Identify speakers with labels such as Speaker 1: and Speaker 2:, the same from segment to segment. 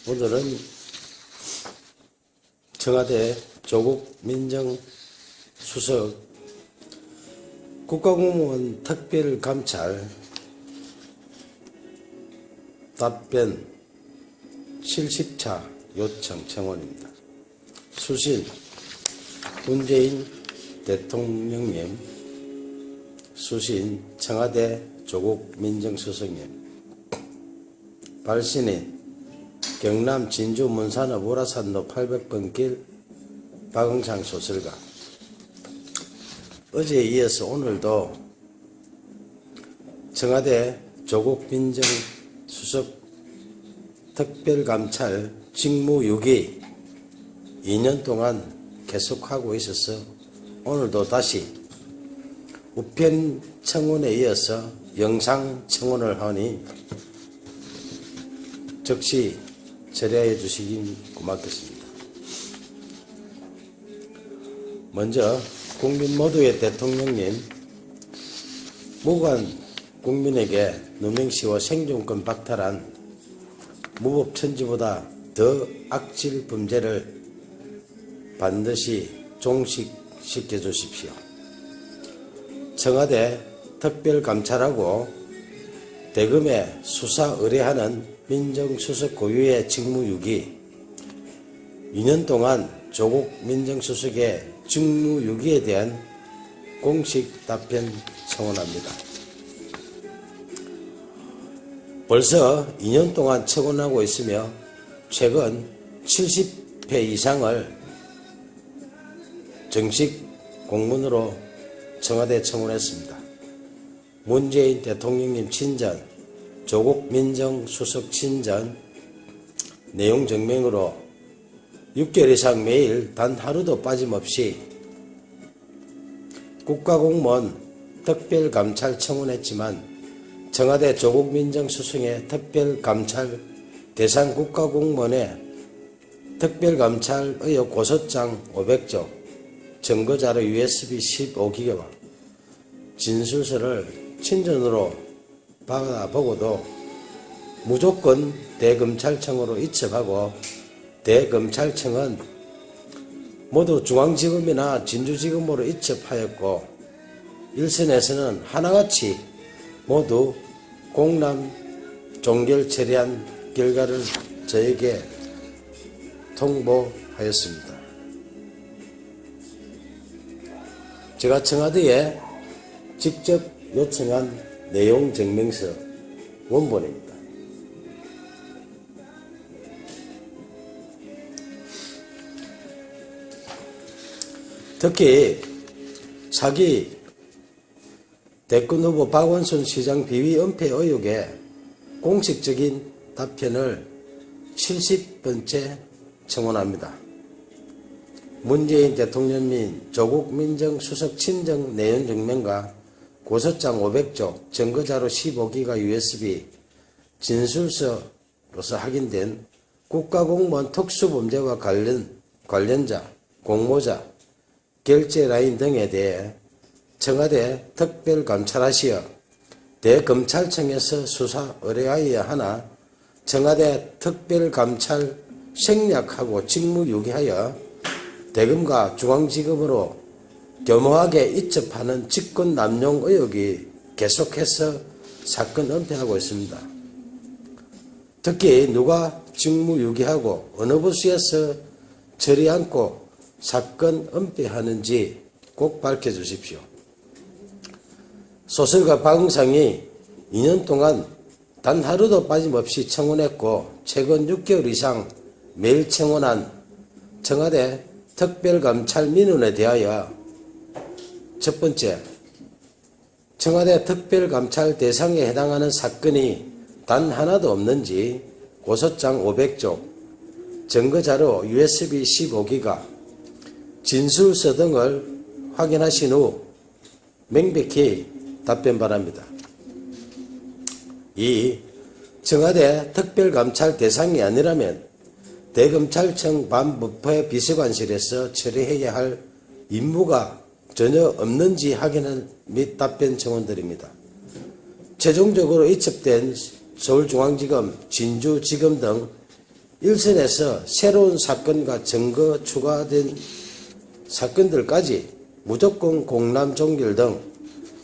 Speaker 1: 오늘은 청와대 조국 민정수석 국가공무원 특별감찰 답변 70차 요청 청원입니다. 수신 문재인 대통령님, 수신 청와대 조국 민정수석님, 발신인 경남 진주 문산읍 우라산로 800번 길 박응창 소설가. 어제에 이어서 오늘도 청와대 조국 민정수석 특별감찰 직무유기 2년 동안 계속하고 있어서 오늘도 다시 우편 청원에 이어서 영상 청원을 하니 즉시 처리해 주시긴 고맙겠습니다. 먼저 국민 모두의 대통령님, 무관 국민에게 누명시와 생존권 박탈한 무법천지보다 더 악질 범죄를 반드시 종식시켜 주십시오. 청와대 특별감찰하고 대검에 수사 의뢰하는 민정수석 고유의 직무유기 2년 동안 조국 민정수석의 직무유기에 대한 공식 답변 청원합니다. 벌써 2년 동안 청원하고 있으며 최근 70회 이상을 정식 공문으로 청와대에 청원했습니다. 문재인 대통령님 친전, 조국 민정수석 친전, 내용 증명으로 6개월 이상 매일 단 하루도 빠짐없이 국가공무원 특별감찰 청원했지만 청와대 조국 민정수석의 특별감찰 대상 국가공무원의 특별감찰 의혹 고소장 500조, 증거자료 USB 15기가와 진술서를 친전으로 받아보고도 무조건 대검찰청으로 이첩하고 대검찰청은 모두 중앙지검이나 진주지검으로 이첩하였고 일선에서는 하나같이 모두 공람 종결 처리한 결과를 저에게 통보하였습니다. 제가 청와대에 직접 요청한 내용 증명서 원본입니다. 특히 사기 대권 후보 박원순 시장 비위 은폐 의혹에 공식적인 답변을 70번째 청원합니다. 문재인 대통령님 조국 민정수석 친정 내연 증명과 고소장 500조, 증거자료 15기가 USB, 진술서로서 확인된 국가공무원 특수범죄와 관련자, 공모자, 결제라인 등에 대해 청와대 특별감찰하시어 대검찰청에서 수사 의뢰하여야 하나 청와대 특별감찰 생략하고 직무유기하여 대검과 중앙지검으로 교묘하게 이첩하는 직권 남용 의혹이 계속해서 사건 은폐하고 있습니다. 특히 누가 직무유기하고 어느 부서에서 처리 않고 사건 은폐하는지 꼭 밝혀주십시오. 소설가 박응창이 2년 동안 단 하루도 빠짐없이 청원했고 최근 6개월 이상 매일 청원한 청와대 특별감찰 민원에 대하여 첫 번째, 청와대 특별감찰 대상에 해당하는 사건이 단 하나도 없는지 고소장 500조, 증거자료 USB 15기가, 진술서 등을 확인하신 후 명백히 답변 바랍니다. 2. 청와대 특별감찰 대상이 아니라면 대검찰청 반부패 비서관실에서 처리해야 할 임무가 전혀 없는지 확인을 및 답변 청원드립니다. 최종적으로 이첩된 서울중앙지검, 진주지검 등 일선에서 새로운 사건과 증거 추가된 사건들까지 무조건 공람 종결 등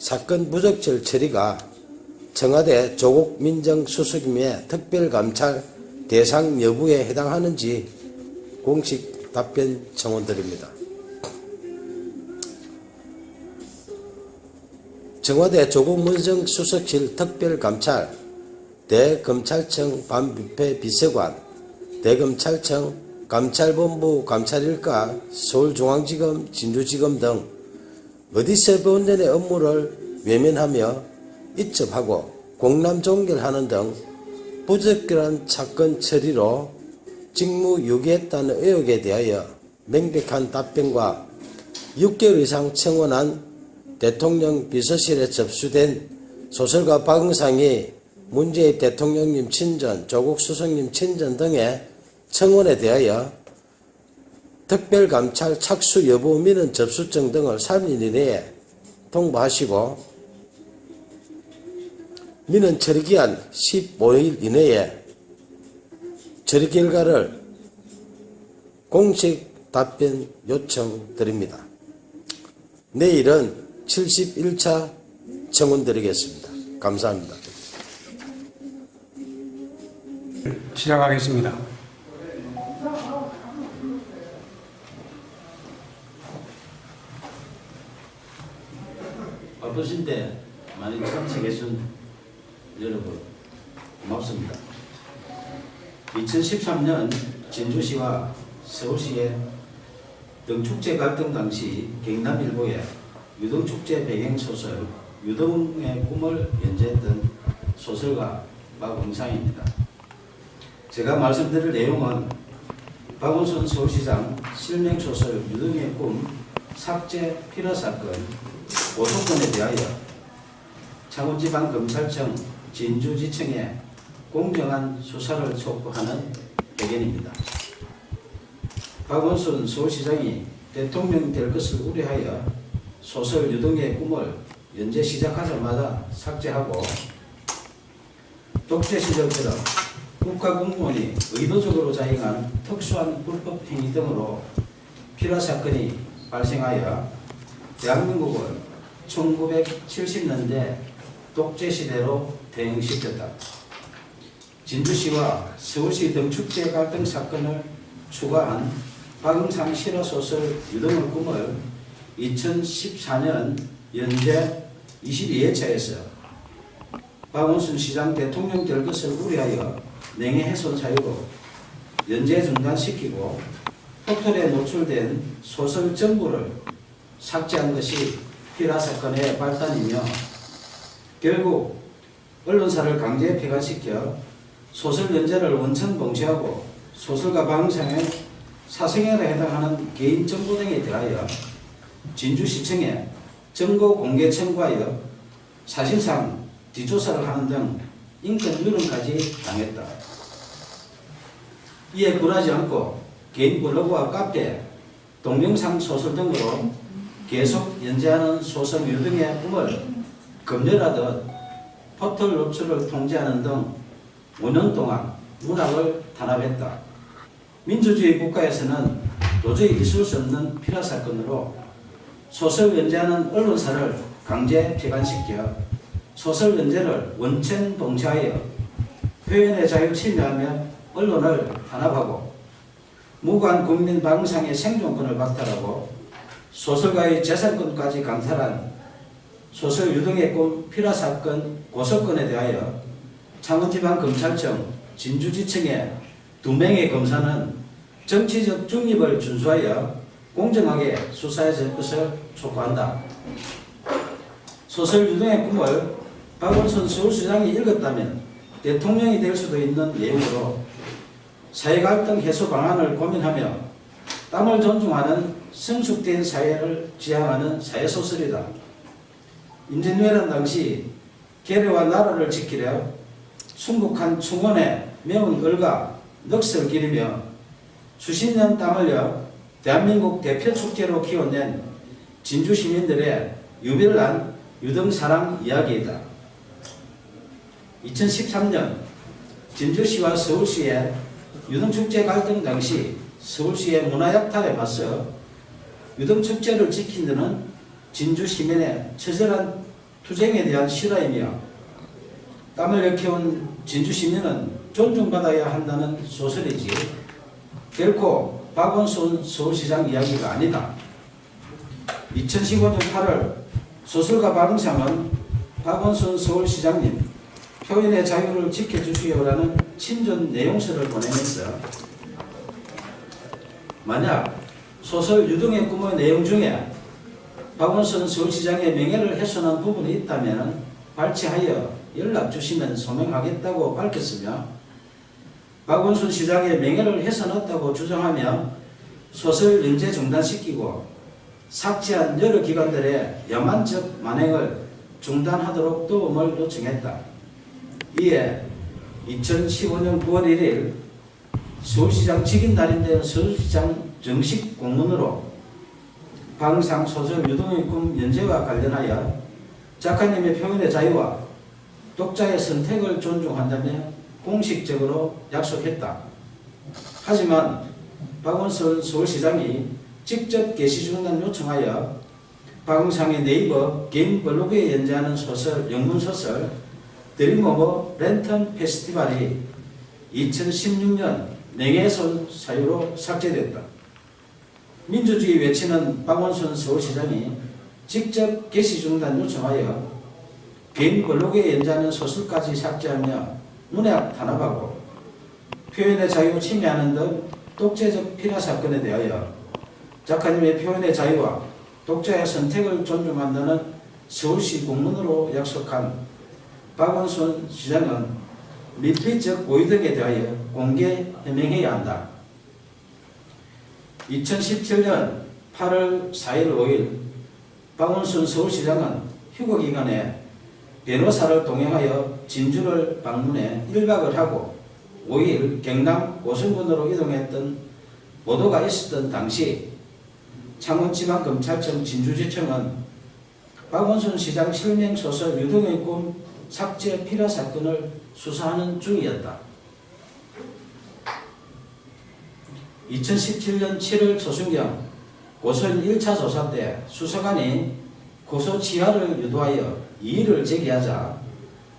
Speaker 1: 사건 무적절 처리가 청와대 조국 민정수석임의 특별감찰 대상 여부에 해당하는지 공식 답변 청원드립니다. 청와대 조국 민정수석실 특별감찰, 대검찰청 반부패 비서관, 대검찰청 감찰본부 감찰일가, 서울중앙지검, 진주지검 등 어디서 본전의 업무를 외면하며 이첩하고 공람 종결하는 등 부적절한 사건 처리로 직무 유기했다는 의혹에 대하여 명백한 답변과 6개월 이상 청원한 대통령 비서실에 접수된 소설가 박응상이 문재인 대통령님 친전, 조국 수석님 친전 등의 청원에 대하여 특별감찰 착수 여부 민원 접수증 등을 3일 이내에 통보하시고 민원 처리기한 15일 이내에 처리 결과를 공식 답변 요청드립니다. 내일은 71차 청원 드리겠습니다. 감사합니다.
Speaker 2: 시작하겠습니다.
Speaker 3: 바쁘신데 많이 참석해준 여러분 고맙습니다. 2013년 진주시와 서울시의 등축제 갈등 당시 경남일보에 유등축제 배경소설 유등의 꿈을 연재했던 소설가 박응상입니다. 제가 말씀드릴 내용은 박원순 서울시장 실명소설 유등의 꿈 삭제 필화 사건 고소건에 대하여 창원지방검찰청 진주지청에 공정한 수사를 촉구하는 배경입니다. 박원순 서울시장이 대통령 될 것을 우려하여 소설 유등의 꿈을 연재 시작하자마자 삭제하고 독재 시절처럼 국가공무원이 의도적으로 자행한 특수한 불법 행위 등으로 필화 사건이 발생하여 대한민국을 1970년대 독재 시대로 대응시켰다. 진주시와 서울시 등축제 갈등 사건을 추가한 박응상 실화소설 유등의 꿈을 2014년 연재 22회차에서 박원순 시장 대통령 될 것을 우려하여 명예훼손 사유로 연재 중단시키고 포털에 노출된 소설 전부를 삭제한 것이 필화 사건의 발단이며 결국 언론사를 강제 폐간시켜 소설 연재를 원천 봉쇄하고 소설가 박응상의 사생활에 해당하는 개인 정보 등에 대하여 진주시청에 정보 공개 청구하여 사실상 뒷조사를 하는 등 인권 유린까지 당했다. 이에 굴하지 않고 개인 블로그와 카페, 동영상 소설 등으로 계속 연재하는 소설 유등의 꿈을 검열하듯 포털 노출을 통제하는 등 5년 동안 문학을 탄압했다. 민주주의 국가에서는 도저히 있을 수 없는 필화 사건으로 소설 연재하는 언론사를 강제 폐간시켜 소설 연재를 원천 봉쇄하여 표현의 자유 침해하며 언론을 탄압하고 무고한 국민 박응상의 생존권을 박탈하고 소설가의 재산권까지 강탈한 소설 유등의 꿈 필화 사건 고소건에 대하여 창원지방검찰청 진주지청의 2명의 검사는 정치적 중립을 준수하여 공정하게 수사해 줄 것을 촉구한다. 소설 유등의 꿈을 박원순 서울시장이 읽었다면 대통령이 될 수도 있는 내용으로 사회갈등 해소 방안을 고민하며 땀을 존중하는 성숙된 사회를 지향하는 사회소설이다. 임진왜란 당시 계례와 나라를 지키려 순국한 충원에 매운 을과 넋을 기리며 수십 년 땀 흘려 대한민국 대표 축제로 키워낸 진주 시민들의 유별난 유등사랑 이야기이다. 2013년 진주시와 서울시의 유등축제 갈등 당시 서울시의 문화약탈에 맞서 유등축제를 지킨 데는 진주 시민의 처절한 투쟁에 대한 실화이며 땀을 일깨운 진주 시민은 존중받아야 한다는 소설이지 결코 박원순 서울시장 이야기가 아니다. 2015년 8월 소설가 박응상은 박원순 서울시장님 표현의 자유를 지켜주시오라는 친전 내용서를 보내면서 만약 소설 유등의 꿈의 내용 중에 박원순 서울시장의 명예를 훼손한 부분이 있다면 발췌하여 연락 주시면 소명하겠다고 밝혔으며 박원순 시장의 명예를 훼손했다고 주장하며 소설 연재 중단시키고 삭제한 여러 기관들의 야만적 만행을 중단하도록 도움을 요청했다. 이에 2015년 9월 1일 서울시장 직인날인데 서울시장 정식 공문으로 박응상 소설 유등의 꿈 연재와 관련하여 작가님의 표현의 자유와 독자의 선택을 존중한다며 공식적으로 약속했다. 하지만 박원순 서울시장이 직접 게시 중단 요청하여 박응상의 네이버 개인 블로그에 연재하는 소설, 영문소설 드림 오브 랜턴 페스티벌이 2016년 명예훼손 사유로 삭제됐다. 민주주의 외치는 박원순 서울시장이 직접 게시 중단 요청하여 개인 블로그에 연재하는 소설까지 삭제하며 문학 탄압하고 표현의 자유 침해하는 등 독재적 필화 사건에 대하여 작가님의 표현의 자유와 독자의 선택을 존중한다는 서울시 공문으로 약속한 박원순 시장은 밀폐적 고의 등에 대하여 공개 해명해야 한다. 2017년 8월 4일 5일 박원순 서울시장은 휴거기간에 변호사를 동행하여 진주를 방문해 1박을 하고 5일 경남 고성군으로 이동했던 보도가 있었던 당시 창원지방검찰청 진주지청은 박원순 시장 실명소설 유등의 꿈 삭제 필화 사건을 수사하는 중이었다. 2017년 7월 초순경 고소인 1차 조사 때 수사관이 고소 취하를 유도하여 이의를 제기하자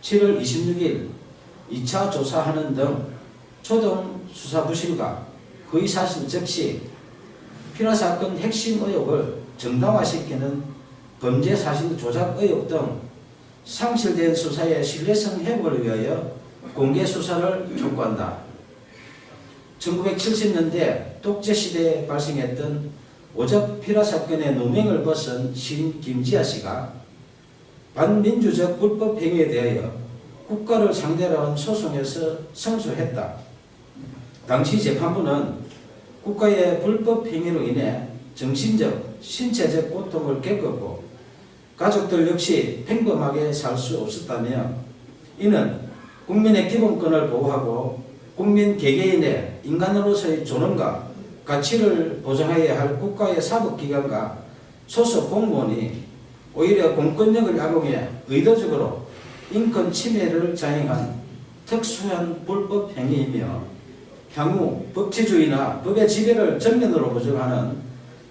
Speaker 3: 7월 26일 2차 조사하는 등 초동 수사 부실과 허위사실 적시, 필화사건 핵심 의혹을 정당화시키는 범죄사실 조작 의혹 등 상실된 수사의 신뢰성 회복을 위하여 공개 수사를 촉구한다. 1970년대 독재시대에 발생했던 오적 필화사건의 누명을 벗은 시인 김지아 씨가 반민주적 불법 행위에 대하여 국가를 상대로 한 소송에서 승소했다. 당시 재판부는 국가의 불법 행위로 인해 정신적, 신체적 고통을 겪었고 가족들 역시 평범하게 살 수 없었다며 이는 국민의 기본권을 보호하고 국민 개개인의 인간으로서의 존엄과 가치를 보장해야 할 국가의 사법기관과 소속 공무원이 오히려 공권력을 악용해 의도적으로 인권 침해를 자행한 특수한 불법 행위이며 향후 법치주의나 법의 지배를 전면으로 부정하는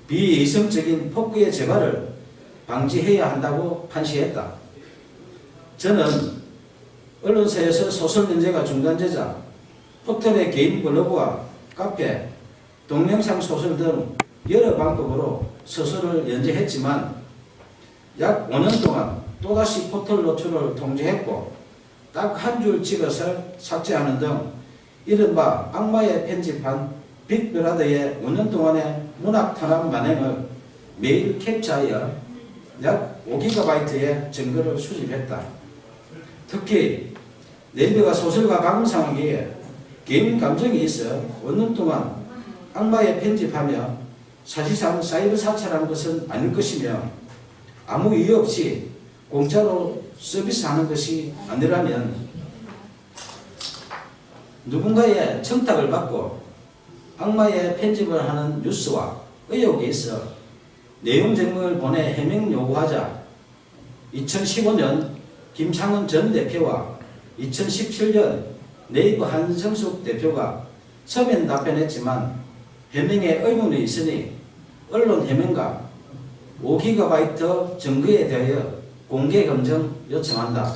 Speaker 3: 비이성적인 폭구의 재발을 방지해야 한다고 판시했다. 저는 언론사에서 소설 연재가 중단되자 포털의 개인 블로그와 카페, 동영상 소설 등 여러 방법으로 소설을 연재했지만 약 5년 동안 또다시 포털 노출을 통제했고 딱 한 줄 찍어서 삭제하는 등 이른바 악마의 편집한 빅브라더의 5년 동안의 문학 탄압 만행을 매일 캡처하여 약 5GB의 증거를 수집했다. 특히 네이버가 소설가 박응상에게 개인 감정이 있어 5년 동안 악마의 편집하며 사실상 사이버 사찰한 것은 아닐 것이며 아무 이유 없이 공짜로 서비스하는 것이 아니라면 누군가의 청탁을 받고 악마의 편집을 하는 뉴스와 의혹에 있어 내용 증명을 보내 해명 요구하자 2015년 김창원 전 대표와 2017년 네이버 한성숙 대표가 서면 답변했지만 해명에 의문이 있으니 언론 해명과 5GB 증거에 대하여 공개 검증 요청한다.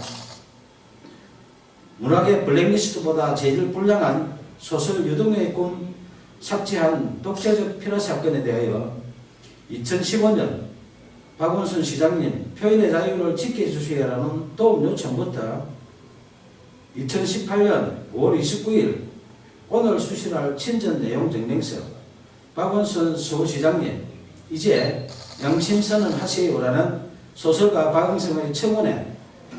Speaker 3: 문학의 블랙리스트보다 재질 불량한 소설 유동의 꿈 삭제한 독재적 필화 사건에 대하여 2015년 박원순 시장님 표현의 자유를 지켜주시라는 도움 요청부터 2018년 5월 29일 오늘 수신할 친전 내용 증명서 박원순 서울시장님 이제 양심선언 하세요라는 소설가 박응성의 청원에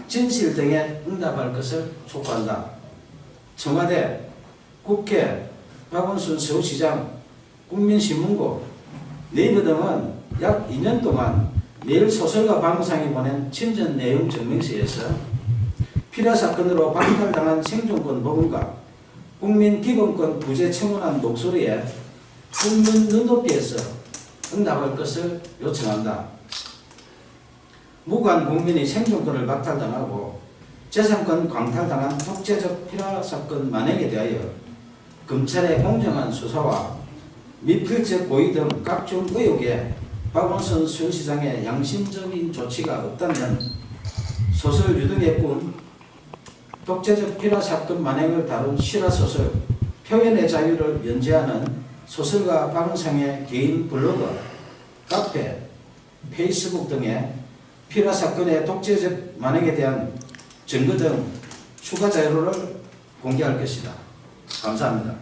Speaker 3: 진실 등에 응답할 것을 촉구한다. 청와대, 국회, 박원순 서울시장, 국민신문고, 네이버 등은 약 2년 동안 매일 소설가 박응상이 보낸 친전 내용 증명서에서 필화 사건으로 박탈당한 생존권 복원과 국민기본권 부재 청원한 목소리에 국민 눈높이에서 응답할 것을 요청한다. 무관 국민이 생존권을 박탈당하고 재산권 광탈당한 독재적 필화 사건 만행에 대하여 검찰의 공정한 수사와 미필적 고의 등 각종 의혹에 박원순 서울시장의 양심적인 조치가 없다면 소설 유등의 꿈, 독재적 필화 사건 만행을 다룬 실화소설 표현의 자유를 연재하는 소설가 박응상의 개인 블로그, 카페, 페이스북 등에 필화 사건의 독재적 만행에 대한 증거 등 추가 자료를 공개할 것이다. 감사합니다.